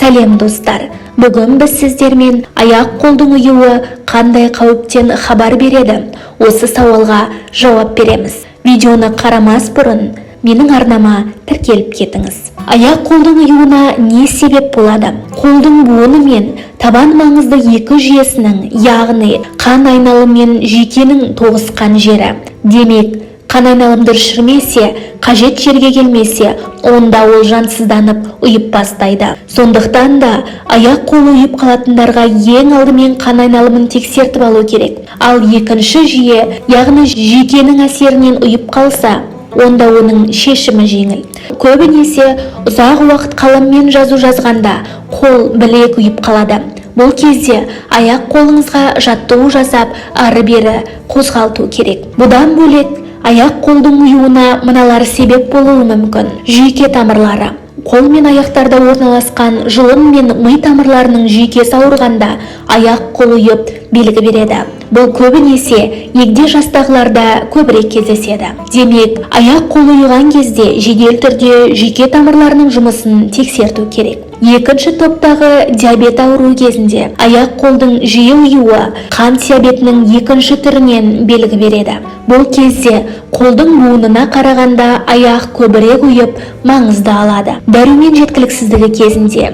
Сәлем достар, бүгін біз сіздермен аяқ-қолдың ұюы қандай қауіптен хабар береді? Осы сауалға жауап береміз. Видеоны қарамас бұрын менің арнама тіркеліп кетіңіз. Аяқ-қолдың ұюына не себеп болады? Қолдың буыны мен табан маңызды екі жүйесінің, яғни қан айналымы мен жүйкенің тоғысқан жері. Демек, қан айналымды жүрмесе, қажет жерге келмесе, онда ол жансызданып ұйып бастайды. Сондықтан да аяқ-қолы ұйып қалатындарға ең алдымен қан айналымын тексертіп алу керек. Ал екінші жүйе, яғни жүйкенің әсерінен ұйып қалса, онда оның шешімі жеңіл. Көбінесе ұзақ уақыт қаламмен жазу жазғанда қол, білек ұйып қалады. Бұл кезде аяқ-қолыңызға жаттығу жасап, ары-бері қозғалту керек. Бұдан бөлек, аяқ-қолдың ұюына мыналар себеп болуы мүмкін. Жүйке тамырлары. Қол мен аяқтарда орналасқан жұлын мен ми тамырларының жүйкесі ауырғанда аяқ-қол ұйып белгі береді. Бұл көбінесе егде жастағыларда көбірек кездеседі. Демек, аяқ-қол ұйыған кезде жедел түрде жүйке тамырларының жұмысын тексерту керек. Екінші топтағы диабет ауруы кезінде аяқ-қолдың жиі ұюы қан диабетінің екінші түрінен белгі береді. Бұл кезде қолдың буынына қарағанда аяқ көбірек ұйып маңызды алады. Дәрумен жеткіліксіздігі кезінде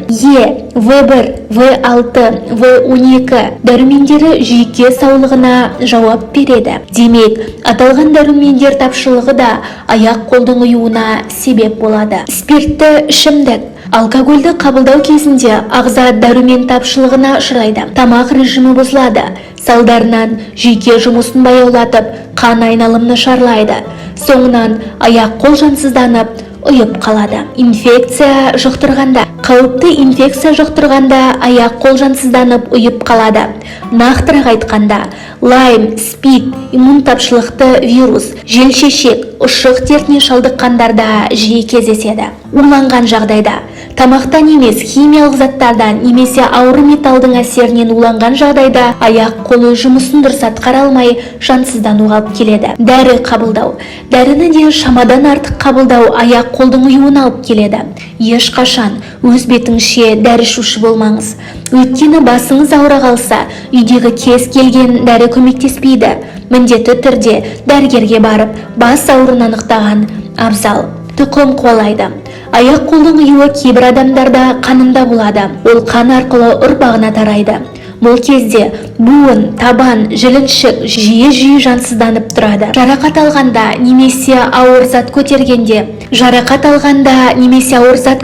В1, В6, В12 дәрумендері жүйке саулығына жауап береді. Демек, аталған дәрумендер тапшылығы да аяқ-қолдың ұюына себеп болады. Спиртті ішімдік. Алкогольді қабылдау кезінде ағза дәрумен тапшылығына ұшырайды. Тамақ режимі бұзылады. Салдарынан жүйке жұмысын баяулатып, қан айналымын нашарлайды. Соңынан аяқ-қол жансызданып, ұйып қалады. Инфекция жұқтырғанда. Қауіпті инфекция жұқтырғанда аяқ-қол жансызданып, ұйып қалады. Нақтырақ айтқанда, лайм, спид, иммун тапшылықты вирус, желшешек, ұшық дертіне шалдыққандарда жиі кездеседі. Уланған жағдайда, тамақтан емес химиялық заттардан немесе ауыр металдың әсерінен уланған жағдайда аяқ-қолы жұмысын дұрыс атқара алмай жансыздануға алып келеді. Дәрі қабылдау. Дәріні де шамадан артық қабылдау аяқ-қолдың ұюына алып келеді. Ешқашан өз бетіңізше дәрі ішуші болмаңыз. Өйткені басыңыз ауыра қалса, үйдегі кез келген дәрі көмектеспейді. Міндетті түрде дәрігерге барып, бас ауырын анықтаған абзал. Тұқым қуалайды. Аяқ-қолдың ұюы кейбір адамдарда қанында болады. Ол қан арқылы ұрпағына тарайды. Бұл кезде буын, табан, жіліншік жиі жансызданып тұрады. Жарақат алғанда немесе ауыр зат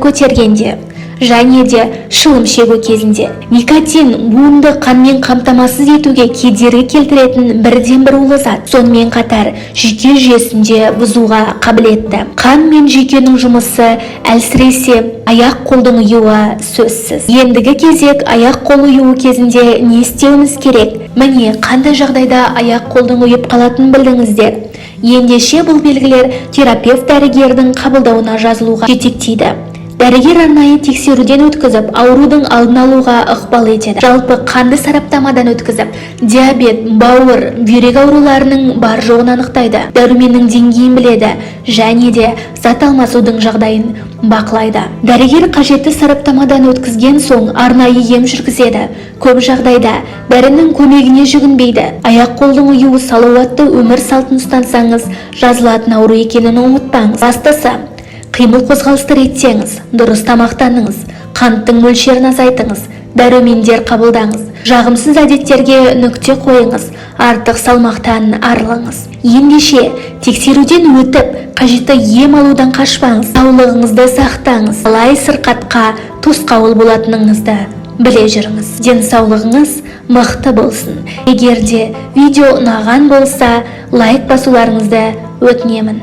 көтергенде, және де шылым шегу кезінде. Никотин буынды қанмен қамтамасыз етуге кедергі келтіретін бірден-бір улы зат. Сонымен қатар жүйке жүйесінде бұзуға қабілетті. Қан мен жүйкенің жұмысы әлсіресе, аяқ-қолдың ұюы сөзсіз. Ендігі кезек аяқ-қол ұюы кезінде не істеуіміз керек? Міне, қандай жағдайда аяқ-қолдың ұйып қалатынын білдіңіздер. Ендеше бұл белгілер терапевт дәрігердің қабылдауына жазылуға жетектейді. Дәрігер арнайы тексеруден өткізіп, аурудың алдын алуға ықпал етеді. Жалпы қанды сараптамадан өткізіп, диабет, бауыр, бүйрек ауруларының бар жоғын анықтайды. Дәруменнің деңгейін біледі және де зат алмасудың жағдайын бақылайды. Дәрігер қажетті сараптамадан өткізген соң арнайы ем жүргізеді. Көп жағдайда дәрінің көмегіне жүгінбейді. Аяқ-қолдың ұюы салауатты өмір салтын ұстансаңыз, жазылатын ауру екенін ұмытпаңыз. Бастысы, қимыл қозғалысты реттеңіз, дұрыс тамақтаныңыз, қанттың мөлшерін азайтыңыз, дәрумендер қабылдаңыз, жағымсыз әдеттерге нүкте қойыңыз, артық салмақтан арылыңыз. Ендеше, тексеруден өтіп, қажетті ем алудан қашпаңыз, саулығыңызды сақтаңыз, қалай сырқатқа тосқауыл болатыныңызды біле жүріңіз. Денсаулығыңыз мықты болсын. Егер де видео ұнаған болса, лайк басуларыңызды өтінемін.